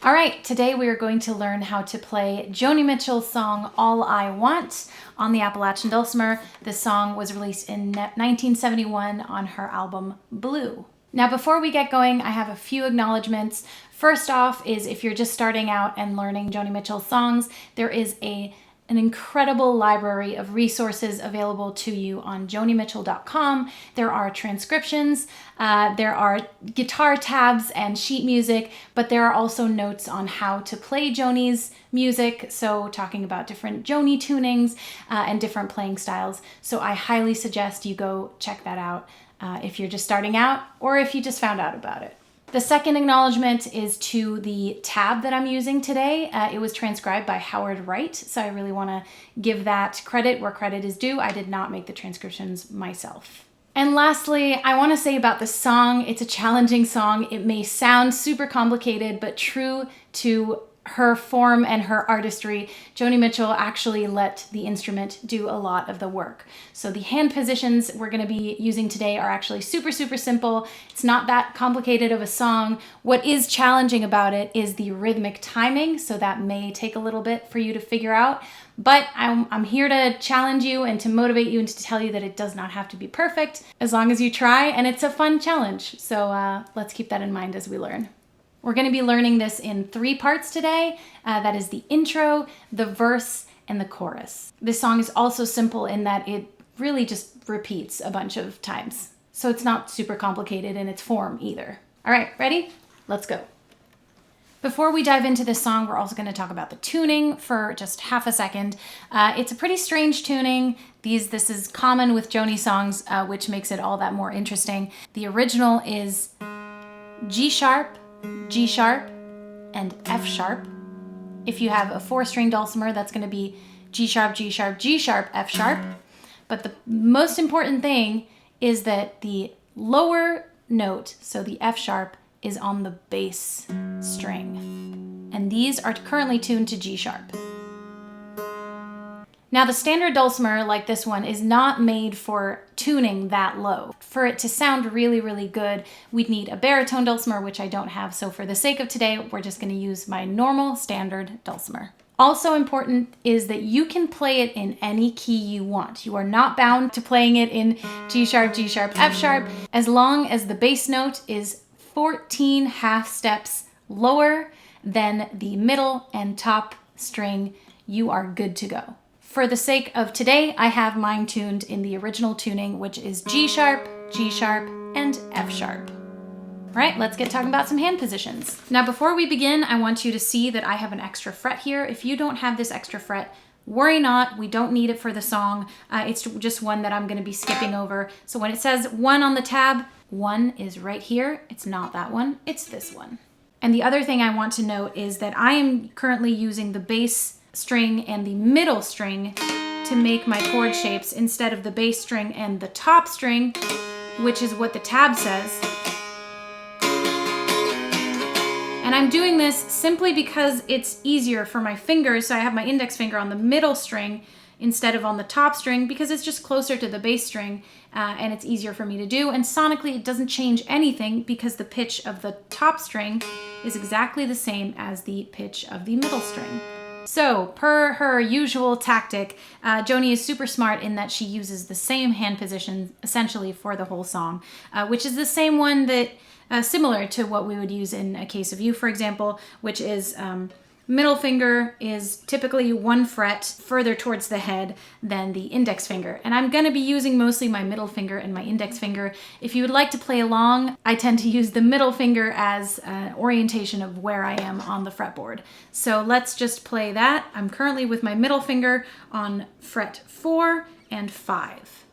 All right, today we are going to learn how to play Joni Mitchell's song All I Want on the Appalachian Dulcimer. This song was released in 1971 on her album Blue. Now before we get going, I have a few acknowledgements. First off is if you're just starting out and learning Joni Mitchell's songs, there is an incredible library of resources available to you on jonimitchell.com. There are transcriptions, there are guitar tabs and sheet music, but there are also notes on how to play Joni's music, so talking about different Joni tunings and different playing styles. So I highly suggest you go check that out if you're just starting out or if you just found out about it. The second acknowledgement is to the tab that I'm using today. It was transcribed by Howard Wright, so I really want to give that credit where credit is due. I did not make the transcriptions myself. And lastly, I want to say about the song, it's a challenging song. It may sound super complicated, but true to her form and her artistry, Joni Mitchell actually let the instrument do a lot of the work. So the hand positions we're going to be using today are actually super simple. It's not that complicated of a song. What is challenging about it is the rhythmic timing, so that may take a little bit for you to figure out. But I'm here to challenge you and to motivate you and to tell you that it does not have to be perfect as long as you try, and it's a fun challenge. So let's keep that in mind as we learn. We're going to be learning this in 3 parts today. That is the intro, the verse, and the chorus. This song is also simple in that it really just repeats a bunch of times. So it's not super complicated in its form either. All right, ready? Let's go. Before we dive into this song, we're also going to talk about the tuning for just half a second. It's a pretty strange tuning. This is common with Joni songs, which makes it all that more interesting. The original is G sharp, G sharp, and F sharp. If you have a 4-string dulcimer, that's going to be G sharp, G sharp, G sharp, F sharp. But the most important thing is that the lower note, so the F sharp, is on the bass string. And these are currently tuned to G sharp. Now the standard dulcimer, like this one, is not made for tuning that low. For it to sound really good, we'd need a baritone dulcimer, which I don't have, so for the sake of today, we're just going to use my normal standard dulcimer. Also important is that you can play it in any key you want. You are not bound to playing it in G sharp, F sharp, as long as the bass note is 14 half steps lower than the middle and top string. You are good to go. For the sake of today, I have mine tuned in the original tuning, which is G sharp, and F sharp. All right, let's get talking about some hand positions. Now, before we begin, I want you to see that I have an extra fret here. If you don't have this extra fret, worry not, we don't need it for the song. It's just one that I'm gonna be skipping over. So when it says 1 on the tab, 1 is right here. It's not that one, it's this one. And the other thing I want to note is that I am currently using the bass string and the middle string to make my chord shapes instead of the bass string and the top string, which is what the tab says. And I'm doing this simply because it's easier for my fingers, so I have my index finger on the middle string instead of on the top string because it's just closer to the bass string and it's easier for me to do. And sonically, it doesn't change anything because the pitch of the top string is exactly the same as the pitch of the middle string. So, per her usual tactic, Joni is super smart in that she uses the same hand position essentially for the whole song, which is the same one that, similar to what we would use in A Case of You, for example, which is middle finger is typically 1 fret further towards the head than the index finger. And I'm gonna be using mostly my middle finger and my index finger. If you would like to play along, I tend to use the middle finger as an orientation of where I am on the fretboard. So let's just play that. I'm currently with my middle finger on fret 4 and 5.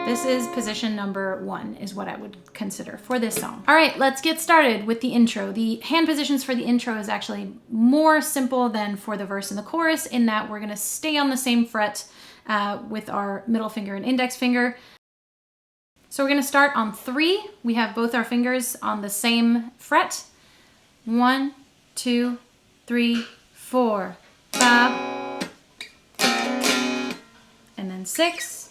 This is position number 1 is what I would consider for this song. All right, let's get started with the intro. The hand positions for the intro is actually more simple than for the verse and the chorus in that we're gonna stay on the same fret with our middle finger and index finger. So we're gonna start on 3. We have both our fingers on the same fret. 1, 2, 3, 4, 5, and then 6.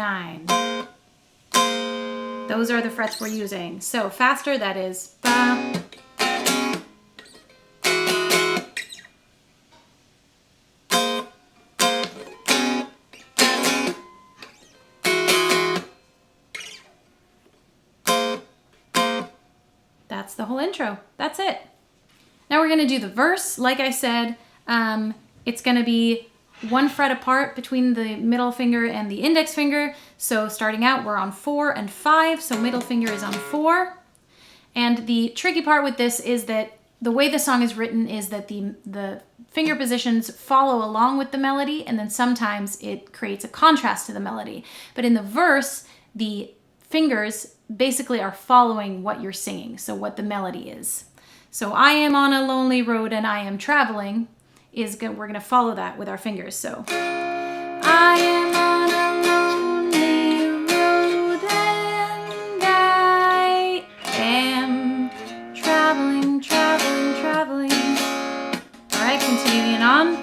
9. Those are the frets we're using. So faster, that is ba. That's the whole intro. That's it. Now we're gonna do the verse. Like I said, it's gonna be 1 fret apart between the middle finger and the index finger. So starting out, we're on 4 and 5, so middle finger is on 4. And the tricky part with this is that the way the song is written is that the finger positions follow along with the melody, and then sometimes it creates a contrast to the melody. But in the verse, the fingers basically are following what you're singing, so what the melody is. So I am on a lonely road and I am traveling we're gonna follow that with our fingers. So I am on a lonely road and I am traveling, traveling, traveling. All right, continuing on.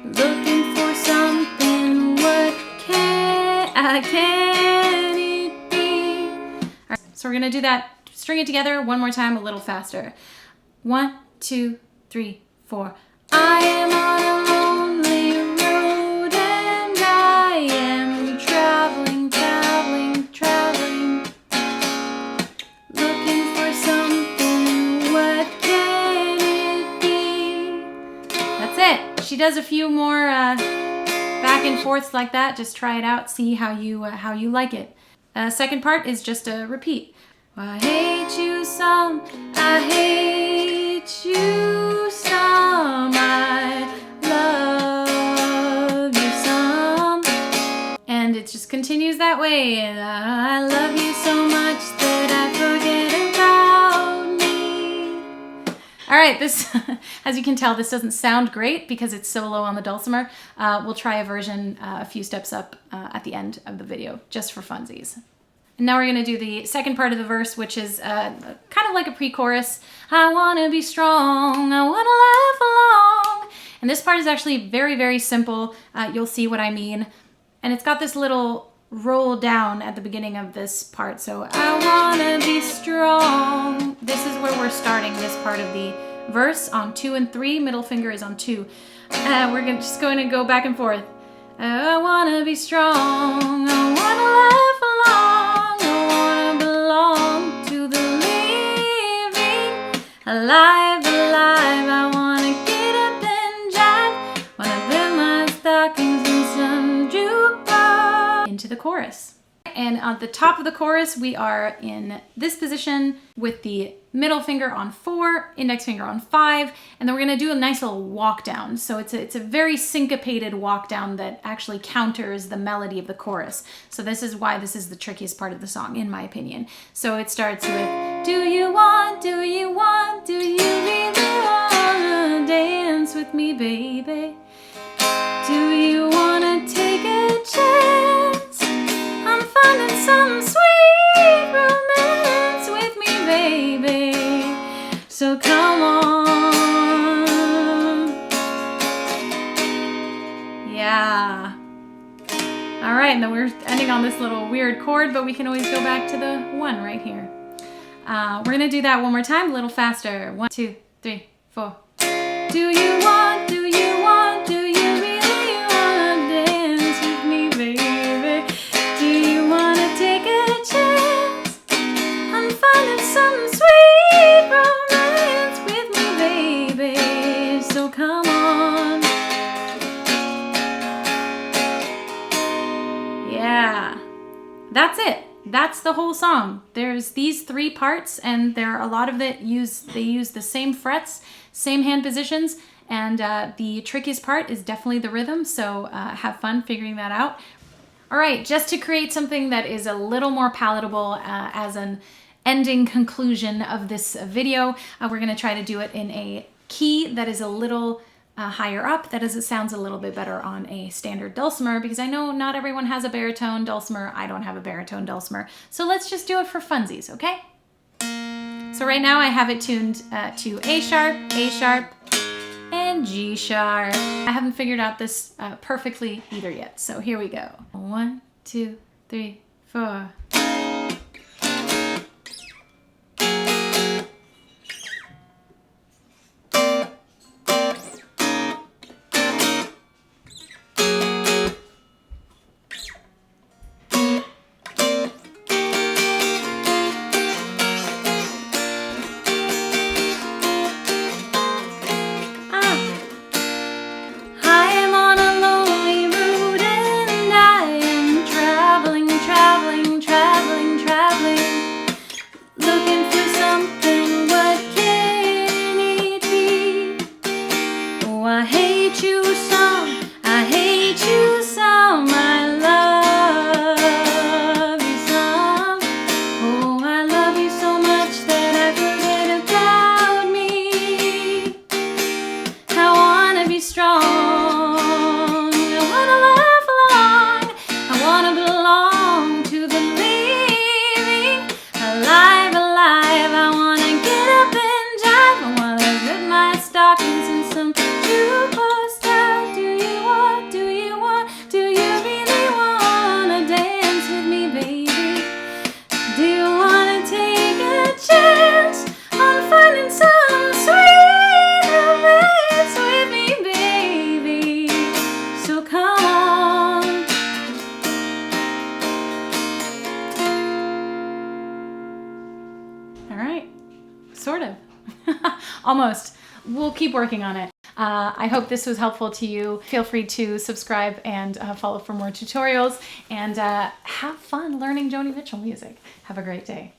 Looking for something, what can it be? All right, so we're gonna do that, string it together one more time, a little faster. 1, 2, 3, 4. I am on a lonely road and I am traveling, traveling, traveling. Looking for something, what can it be? That's it. She does a few more back and forths like that. Just try it out, see how you like it. Second part is just a repeat. I hate you some, I hate you some, I love you some. And it just continues that way. And I love you so much that I forget about me. All right, this, as you can tell, this doesn't sound great because it's so low on the dulcimer. We'll try a version a few steps up at the end of the video, just for funsies. And now we're going to do the second part of the verse, which is kind of like a pre-chorus. I want to be strong, I want to laugh along. And this part is actually very, very simple. You'll see what I mean. And it's got this little roll down at the beginning of this part. So I want to be strong. This is where we're starting this part of the verse on 2 and 3. Middle finger is on 2. We're just going to go back and forth. I want to be strong, I want to laugh along, I want to belong to the living, alive, alive. I want to get up and jive, want to put my stockings in some jukebox. Into the chorus. And at the top of the chorus, we are in this position with the middle finger on 4, index finger on 5, and then we're gonna do a nice little walk down. So it's a very syncopated walk down that actually counters the melody of the chorus. So this is why this is the trickiest part of the song, in my opinion. So it starts with, do you want, do you want, do you really wanna dance with me, baby? Do you wanna take a chance? I'm finding some sweet romance with me, baby. So come on. Yeah. All right, and then we're ending on this little weird chord, but we can always go back to the 1 right here. We're gonna do that one more time, a little faster. 1, 2, 3, 4. Do you want, do you want, do you really wanna dance with me, baby? Do you wanna take a chance? I'm finding some sweet romance with me, baby. So come on. Yeah, that's it. That's the whole song. There's these 3 parts, and there are a lot of it they use the same frets, same hand positions, and the trickiest part is definitely the rhythm, so have fun figuring that out. All right, just to create something that is a little more palatable as an ending conclusion of this video, we're gonna try to do it in a key that is a little higher up, that is, it sounds a little bit better on a standard dulcimer, because I know not everyone has a baritone dulcimer. I don't have a baritone dulcimer, so let's just do it for funsies, okay? So right now I have it tuned to A sharp, and G sharp. I haven't figured out this perfectly either yet, so here we go. 1, 2, 3, 4. Sort of. Almost. We'll keep working on it. I hope this was helpful to you. Feel free to subscribe and follow for more tutorials, and have fun learning Joni Mitchell music. Have a great day.